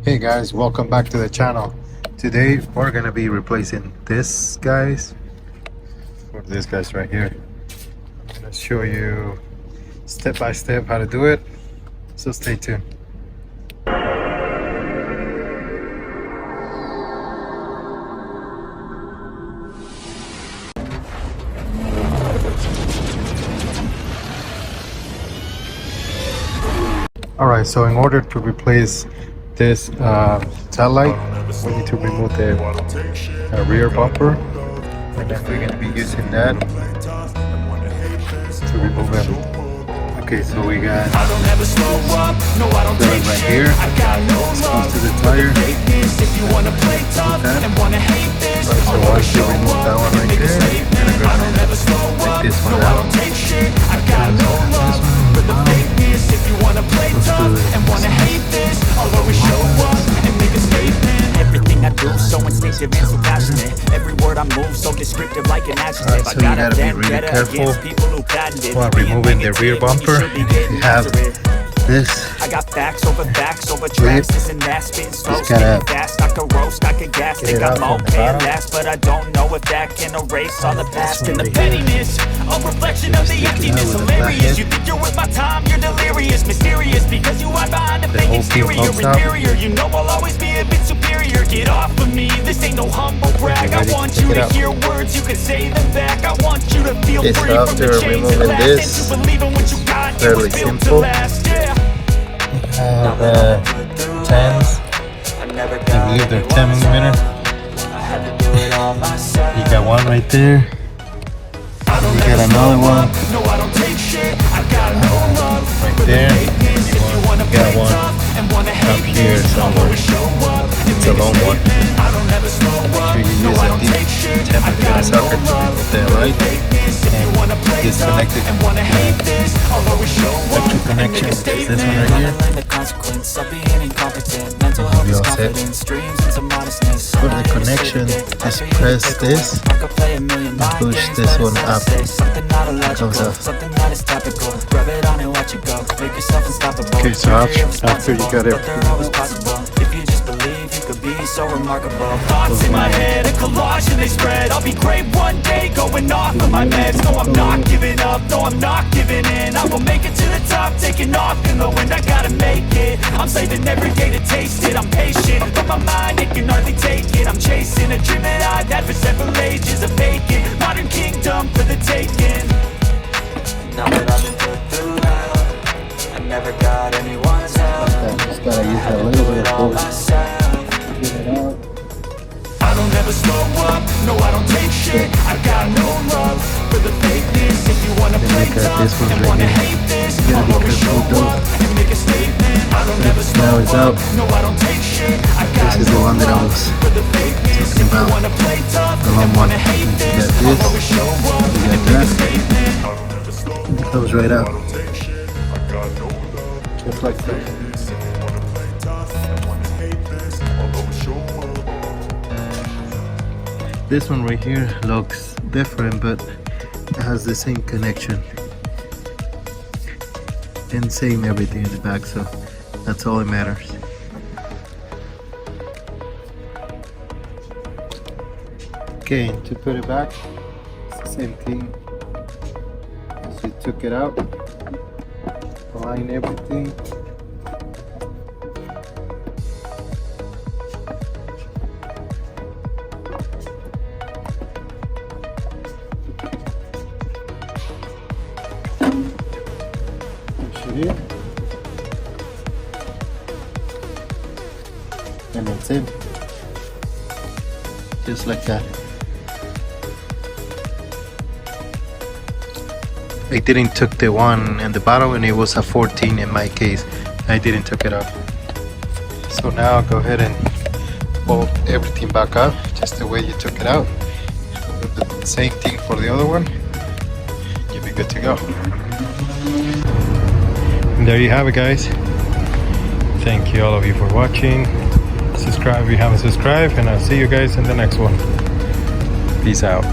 Hey guys, welcome back to the channel. Today we're gonna be replacing this guys for this guys right here. I'm gonna show you step by step how to do it, so stay tuned. Alright, so in order to replace this tail light, we need to remove the rear bumper, and then we're going to be using that to remove everything. Okay, so we got that right here. It's close to the tire. Right, so once you remove that one right there, you're going to go take this one out. Everything I do so instinctive and so passionate. Every word I move so descriptive like an adjective. So you gotta be really careful while removing the rear bumper. And if you have this I got facts over tracks. This and that spitting slow, spitting fast. I could roast, I could gas. Think I'm okay at last, but I don't know if that can erase all the past and the pettiness. A reflection of the emptiness, hilarious. You think you're worth my time, you're delirious, mysterious, because you hide behind a fake exterior. Inferior, you know I'll always be a bit superior. Get off of me, this ain't no humble brag. I want you to hear words, you can say them back. I want you to feel free from the chains that last, and to believe in what you got. It was built to last, yeah. have 10s. I believe they're 10mm. You got one right there. You got another one right there. You got one up here somewhere. It's a long one. Make sure you use a deep 10mm socket to remove that light and disconnect it. Electric connection is this one right here. We all set. For the connection, just press this and push this one up. It comes up. Okay, so after you got it, so remarkable. Thoughts in my head, a collage and they spread. I'll be great one day, going off of my meds. No, I'm not giving up, no, I'm not giving in. I will make it to the top, taking off in the wind. I gotta make it, I'm saving every day to taste it. I'm patient, but my mind, it can hardly take it. I'm chasing a dream that I've had for several ages. A vacant, modern kingdom for the taking. Now that I've been put through hell, I never got anyone's help. just gotta use a little bit of force. I don't ever slow up, no I don't take shit. I got no love for the fakeness. If you wanna play tough and wanna hate this, I'll always show up and make a statement. I don't ever slow up, no I don't take shit. I got no love for the fakeness. If you wanna play tough and wanna hate this, I'll always show up and make a statement. It goes right up. Just like that. This one right here looks different, but it has the same connection and same everything in the back, so that's all that matters. Okay, and to put it back, it's the same thing as you took it out. Align everything. And that's it, just like that. I didn't took the one in the bottom, and it was a 14 in my case. I didn't took it up. So now go ahead and bolt everything back up just the way you took it out. Do the same thing for the other one. You'll be good to go. And there you have it, guys. Thank you all of you for watching. Subscribe if you haven't subscribed, and I'll see you guys in the next one. Peace out.